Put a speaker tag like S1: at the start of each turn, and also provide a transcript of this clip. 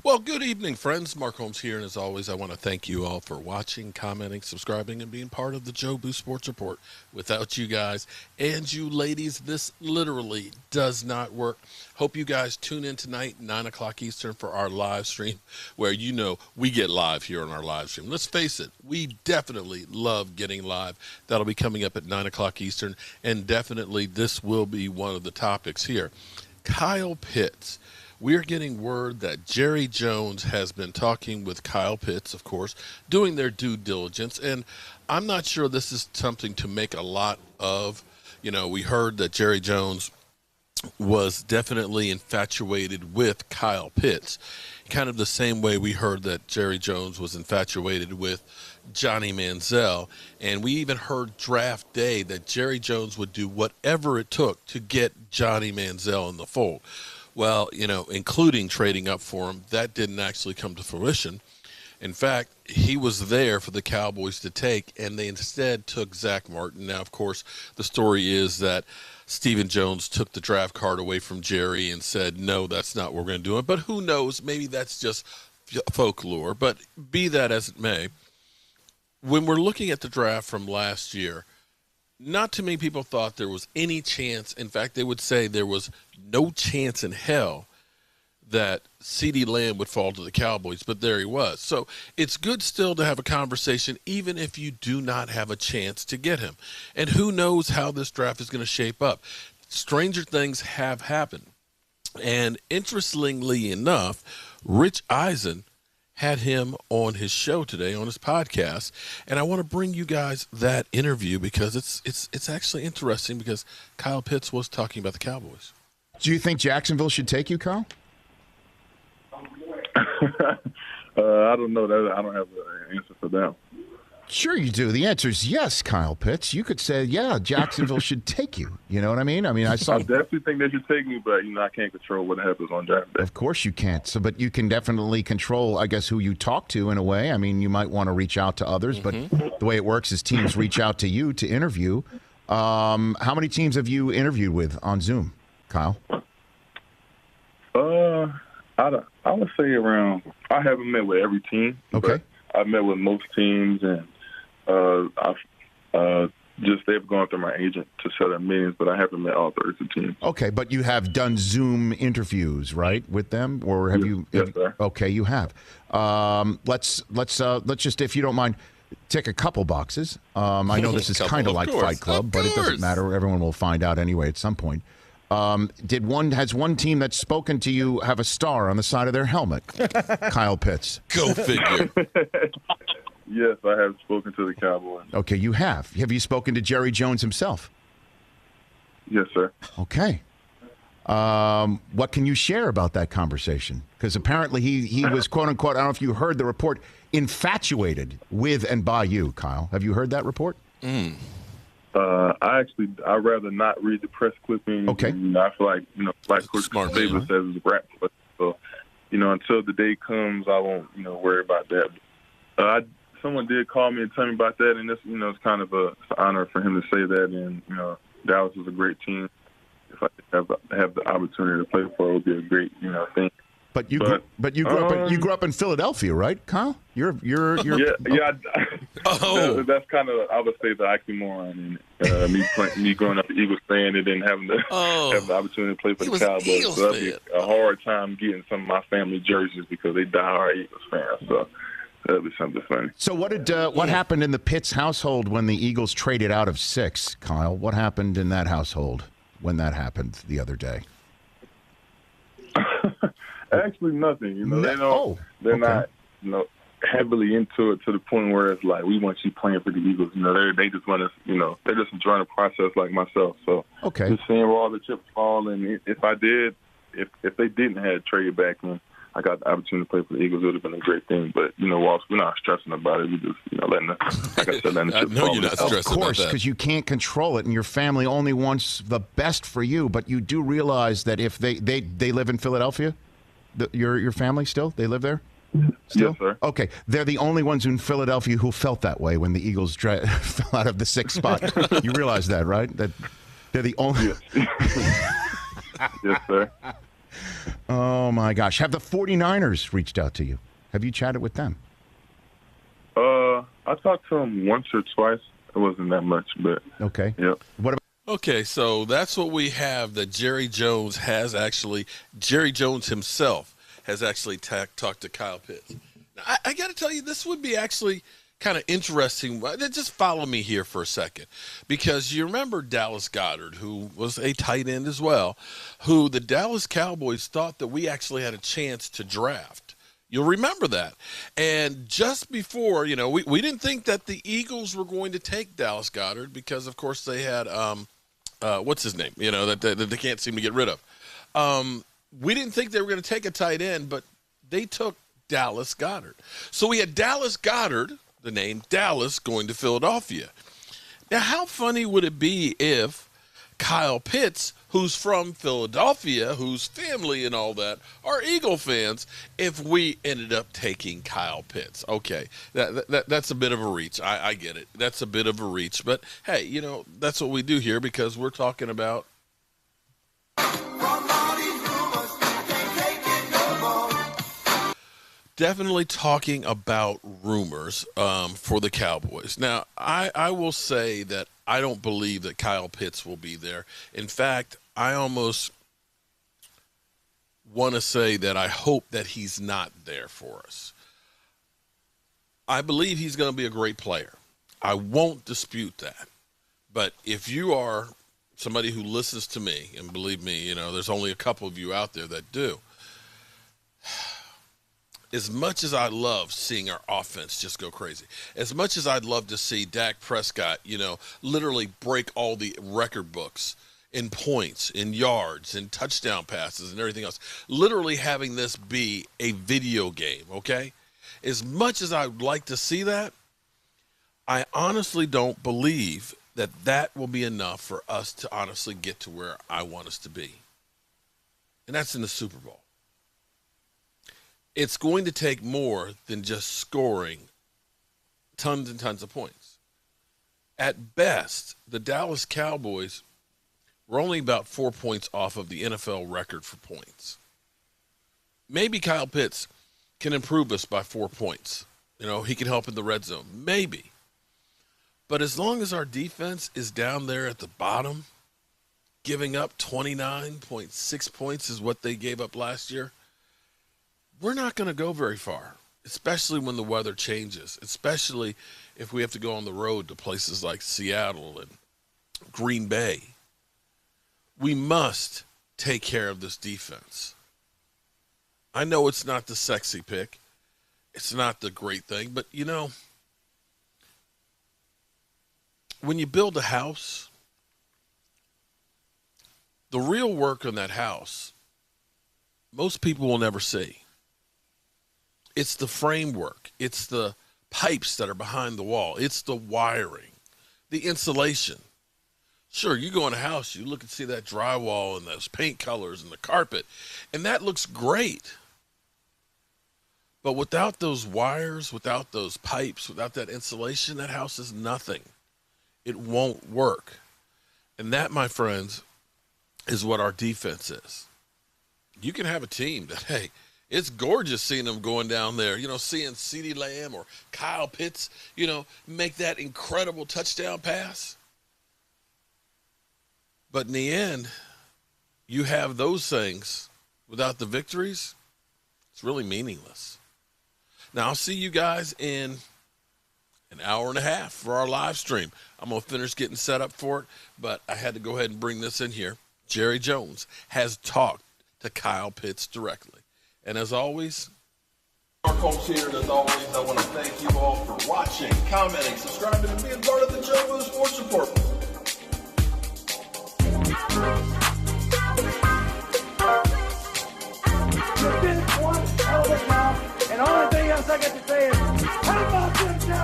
S1: Well, good evening, friends. Mark Holmes here, and as always, I want to thank you all for watching, commenting, subscribing, and being part of the Jobu Sports Report. Without you guys and you ladies, this literally does not work. Hope you guys tune in tonight, 9 o'clock Eastern, for our live stream, where we get live here on our live stream. Let's face it, we definitely love getting live. That'll be coming up at 9 o'clock Eastern, and definitely this will be one of the topics here. Kyle Pitts. We're getting word that Jerry Jones has been talking with Kyle Pitts, of course, doing their due diligence. And I'm not sure this is something to make a lot of. We heard that Jerry Jones was definitely infatuated with Kyle Pitts, kind of the same way we heard that Jerry Jones was infatuated with Johnny Manziel. And we even heard draft day that Jerry Jones would do whatever it took to get Johnny Manziel in the fold. Well, including trading up for him, that didn't actually come to fruition. In fact, he was there for the Cowboys to take, and they instead took Zach Martin. Now, of course, the story is that Stephen Jones took the draft card away from Jerry and said, no, that's not what we're going to do it. But who knows? Maybe that's just folklore. But be that as it may, when we're looking at the draft from last year, not too many people thought there was any chance. In fact, they would say there was no chance in hell that CeeDee Lamb would fall to the Cowboys, but there he was. So it's good still to have a conversation, even if you do not have a chance to get him. And who knows how this draft is going to shape up. Stranger things have happened. And interestingly enough, Rich Eisen had him on his show today, on his podcast, and I want to bring you guys that interview because it's actually interesting because Kyle Pitts was talking about the Cowboys.
S2: Do you think Jacksonville should take you, Kyle?
S3: I don't know. That I don't have an answer for that.
S2: Sure you do. The answer is yes, Kyle Pitts. You could say, yeah, Jacksonville should take you. You know what I mean? I saw.
S3: I definitely think they should take me, but I can't control what happens on draft day.
S2: Of course you can't. But you can definitely control, I guess, who you talk to in a way. You might want to reach out to others, but the way it works is teams reach out to you to interview. How many teams have you interviewed with on Zoom, Kyle?
S3: I would say around. I haven't met with every team.
S2: Okay.
S3: I've met with most teams, and they've gone through my agent to set up meetings, but I haven't met all 32 teams.
S2: Okay, but you have done Zoom interviews, right, with them, or have you?
S3: Yes, sir.
S2: Okay, you have. Let's just, if you don't mind, tick a couple boxes. I know this is kind of like Fight Club, but it doesn't matter. Everyone will find out anyway at some point. Has one team that's spoken to you have a star on the side of their helmet? Kyle Pitts.
S1: Go figure.
S3: Yes, I have spoken to the Cowboys.
S2: Okay, you have. Have you spoken to Jerry Jones himself?
S3: Yes, sir.
S2: Okay. What can you share about that conversation? Because apparently he was, quote unquote, I don't know if you heard the report, infatuated with and by you, Kyle. Have you heard that report?
S3: I'd rather not read the press clipping.
S2: Okay.
S3: I feel like Coach Davis says, it's a rap. So, until the day comes, I won't, worry about that. Someone did call me and tell me about that, and it's kind of an honor for him to say that. And Dallas is a great team. If I have the opportunity to play for it, would be a great, thing.
S2: But you grew up in Philadelphia, right, Kyle? You're
S3: yeah. That's kind of, I would say, the oxymoron in me growing up an Eagles fan and then having have the opportunity to play for the Cowboys. So that'd be a hard time getting some of my family jerseys because they diehard Eagles fans. So that'd be something funny.
S2: So what happened in the Pitts household when the Eagles traded out of 6, Kyle? What happened in that household when that happened the other day?
S3: Actually, nothing. They're not, heavily into it to the point where it's like, we want you playing for the Eagles. They just want us, they're just enjoying the process like myself. So just seeing where all the chips fall, and if they didn't have traded back and I got the opportunity to play for the Eagles, it would have been a great thing. But Walsh, we're not stressing about it. We just letting the chips fall.
S1: I know you're not stressing about that.
S2: Of course, because you can't control it, and your family only wants the best for you. But you do realize that if they live in Philadelphia. Your family still? They live there? Still?
S3: Yes, sir.
S2: Okay. They're the only ones in Philadelphia who felt that way when the Eagles fell out of the 6th spot. You realize that, right? That they're the only.
S3: Yes, yes sir.
S2: Oh, my gosh. Have the 49ers reached out to you? Have you chatted with them?
S3: I talked to them once or twice. It wasn't that much, but
S2: okay.
S3: Yep.
S2: What about?
S1: Okay, so that's what we have. That Jerry Jones himself has actually talked to Kyle Pitts. Now, I got to tell you, this would be actually kind of interesting. Just follow me here for a second, because you remember Dallas Goedert, who was a tight end as well, who the Dallas Cowboys thought that we actually had a chance to draft. You'll remember that. And just before, we didn't think that the Eagles were going to take Dallas Goedert because, of course, they had what's his name? That they can't seem to get rid of. We didn't think they were going to take a tight end, but they took Dallas Goedert. So we had Dallas Goedert, the name Dallas, going to Philadelphia. Now, how funny would it be if Kyle Pitts, who's from Philadelphia, whose family and all that are Eagle fans, if we ended up taking Kyle Pitts? Okay, that's a bit of a reach. I get it. That's a bit of a reach. But, hey, that's what we do here, because we're talking about definitely talking about rumors for the Cowboys. Now, I will say that I don't believe that Kyle Pitts will be there. In fact, I almost want to say that I hope that he's not there for us. I believe he's going to be a great player. I won't dispute that. But if you are somebody who listens to me, and believe me, there's only a couple of you out there that do, as much as I love seeing our offense just go crazy, as much as I'd love to see Dak Prescott, literally break all the record books in points, in yards, in touchdown passes, and everything else, literally having this be a video game, okay? As much as I'd like to see that, I honestly don't believe that will be enough for us to honestly get to where I want us to be. And that's in the Super Bowl. It's going to take more than just scoring tons and tons of points. At best, the Dallas Cowboys were only about 4 points off of the NFL record for points. Maybe Kyle Pitts can improve us by 4 points. He can help in the red zone. Maybe. But as long as our defense is down there at the bottom, giving up 29.6 points is what they gave up last year, we're not going to go very far, especially when the weather changes, especially if we have to go on the road to places like Seattle and Green Bay. We must take care of this defense. I know it's not the sexy pick. It's not the great thing, but, when you build a house, the real work on that house, most people will never see. It's the framework. It's the pipes that are behind the wall. It's the wiring, the insulation. Sure, you go in a house, you look and see that drywall and those paint colors and the carpet, and that looks great. But without those wires, without those pipes, without that insulation, that house is nothing. It won't work. And that, my friends, is what our defense is. You can have a team that, hey, it's gorgeous seeing them going down there, seeing CeeDee Lamb or Kyle Pitts, make that incredible touchdown pass. But in the end, you have those things without the victories, it's really meaningless. Now, I'll see you guys in an hour and a half for our live stream. I'm going to finish getting set up for it, but I had to go ahead and bring this in here. Jerry Jones has talked to Kyle Pitts directly. And as always, Mark Holmes here, and as always, I want to thank you all for watching, commenting, subscribing, and being part of the Jobu Sports Report.
S4: You did one hell of a job, and the only thing else I got to say is